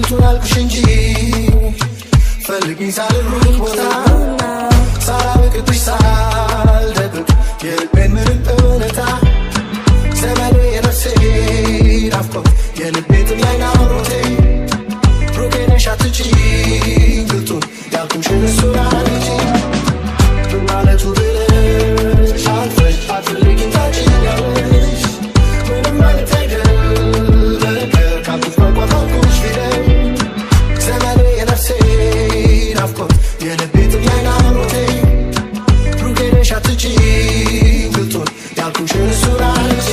ስንቱን አልኩሽ እንጂ ፈልጊኝ ሳልሩት ቦታ ሳላበቅብሽ ሳልደብቅ የልቤን ምርጥ እውነታ ዘመኑ የነፍሴ ናፍቆት የልቤ ጥያይ ናምሮቴ ሩቄ ነሽ አትችይኝ ግልጡን ያልኩሽን እሱን አልጂ ማለቱ ብለሽ አልፈሽ አትፈልጊኝ ታጭኛለሽ ምንም ማለት አይደል ነገር ካልኩሽ ቋንቋ ካልኩሽ ፊደል ዘመኑ የነፍሴ ናፍቆት የልቤ ጥያይ ናምሮቴ ሩቄ ነሽ አትችይኝ ግልጡን ያልኩሽን እሱን አልጂ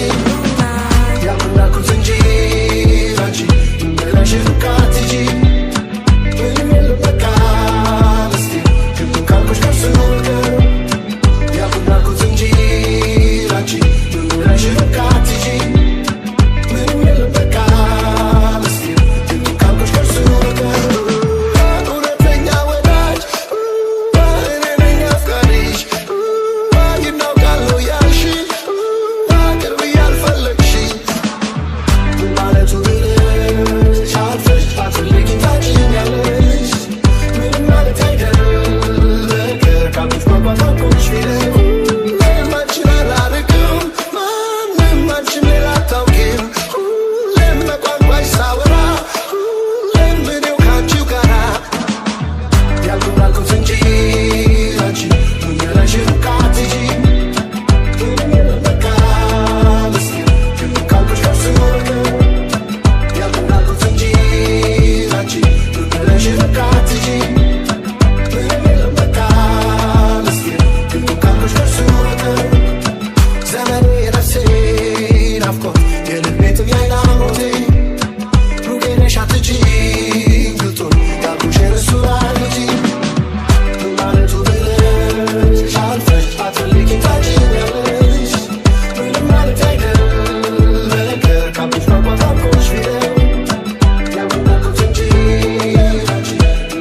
ያልኩት እንጂ አንቺ ብለሽ ሩቅ አትሂጂ ምንም የለም በቃ እስቲ ግብቱን ካልኩሽ ከርስ ወገር ያልኩት እንጂ አንቺ ብለሽ ሩቅ አትሂጂ ምንም የለም በቃ እስቲ ግብቱን ካልኩሽ ከርስ ወገር እውነተኛ ወዳጅ እኔ ነኝ አፍቃሪሽ ይናውቃለሁ ያልሽ ቅርብ ያልፈለግሽኝ ማለቱ ብለሽ አልፈሽ አትፈልጊኝ ታጭኛለሽ ምንም ማለት አይደል ነገር ካልኩሽ ቋንቋ ካልኩሽ ፊደል ሁሌም አንቺን አላርቅም ማንም አንቺን ሌላ አታውቂም ሁሌም በቋንቋሽ ሳወራ ሁሌም እኔው ካንቺው ጋራ ያልኩት እንጂ አንቺ ምን ብለሽ ሩቅ አትሂጂ ምንም የለም በቃ ምስኪን ግብቱን ካልኩሽ ከርስ ወገር ያልኩት እንጂ አንቺ ምን ብለሽ ሩቅ አትሂጂ ምንም የለም በቃ ምስኪን ግብቱን ካልኩሽ ከርስ ወገር ዘመኑ የነፍሴ ናፍቆት የልቤ ጥያይ ናምሮቴ ሩቄ ነሽ አትችይኝ ግልጡን ያልኩሽን እሱን አልጂ ማለቱ ብለሽ አልፈሽ አትፈልጊኝ ታጭኛለሽ ምንም ማለት አይደል ነገር ካልኩሽ ቋንቋ ካልኩሽ ፊደል ያልኩት እንጂ አንቺ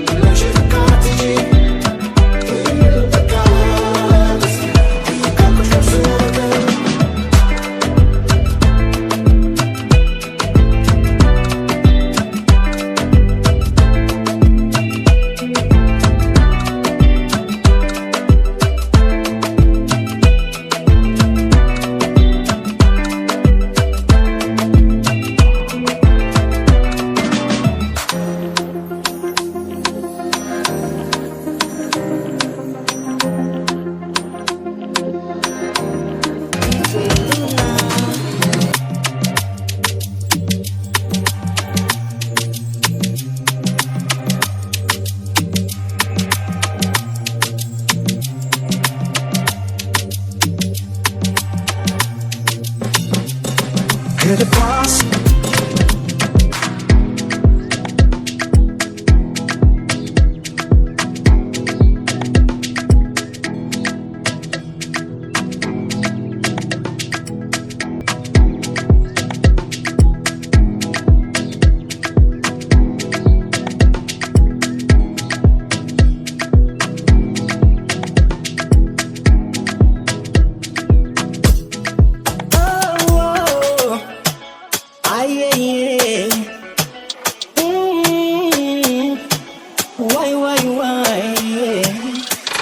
ብለሽ ሩቅ አትሂጂ ምንም የለም በቃ ምስኪን ግብቱን ካልኩሽ ከርስ ወገር Could it pass?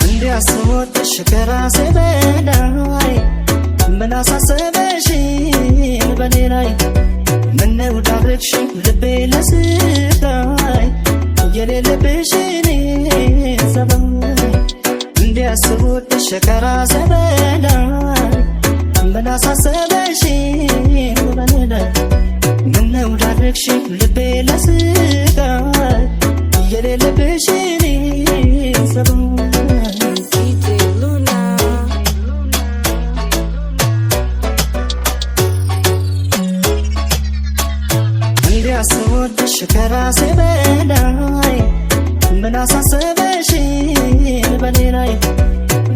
እንዲያስወጥሽ ከራሴ በላይ ምን አሳሰበሽ በኔ ላይ ምነው ዳረግሽኝ ልቤ ለስቃይ የሌለብሽን ሰበብ እንዲያስወጥሽ ከራሴ በላይ ምን አሳሰበሽ በኔ ላይ ምነው ዳረግሽኝ ልቤ ለስቃይ የሌለብሽን ሰበብ እንዲያስወድሽ ከራሴ በላይ ምን አሳሰበሽ በኔ ላይ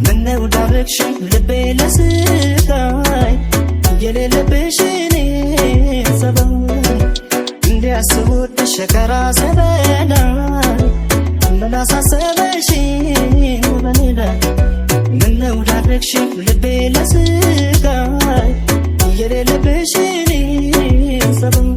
ምነው ዳረግሽኝ ልቤ ለስቃይ የሌለብሽን ሰበብ እንዲያስወድሽ ከራሴ በላይ ምን አሳሰበሽ በኔ ላይ ምነው ዳረግሽኝ ልቤ ለስቃይ የሌለብሽን ሰበብ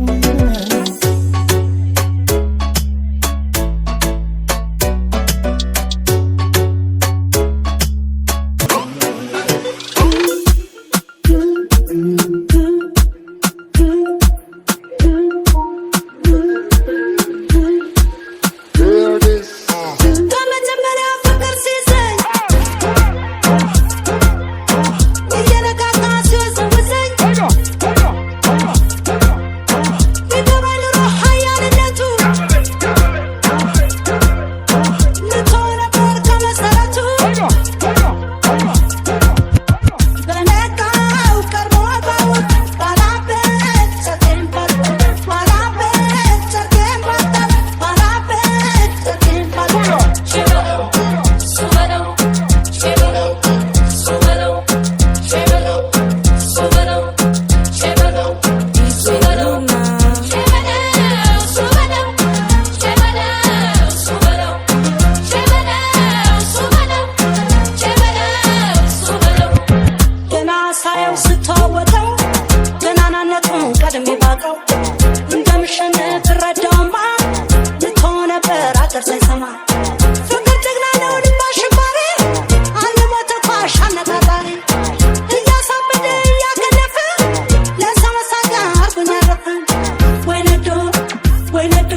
ወይ ነዶ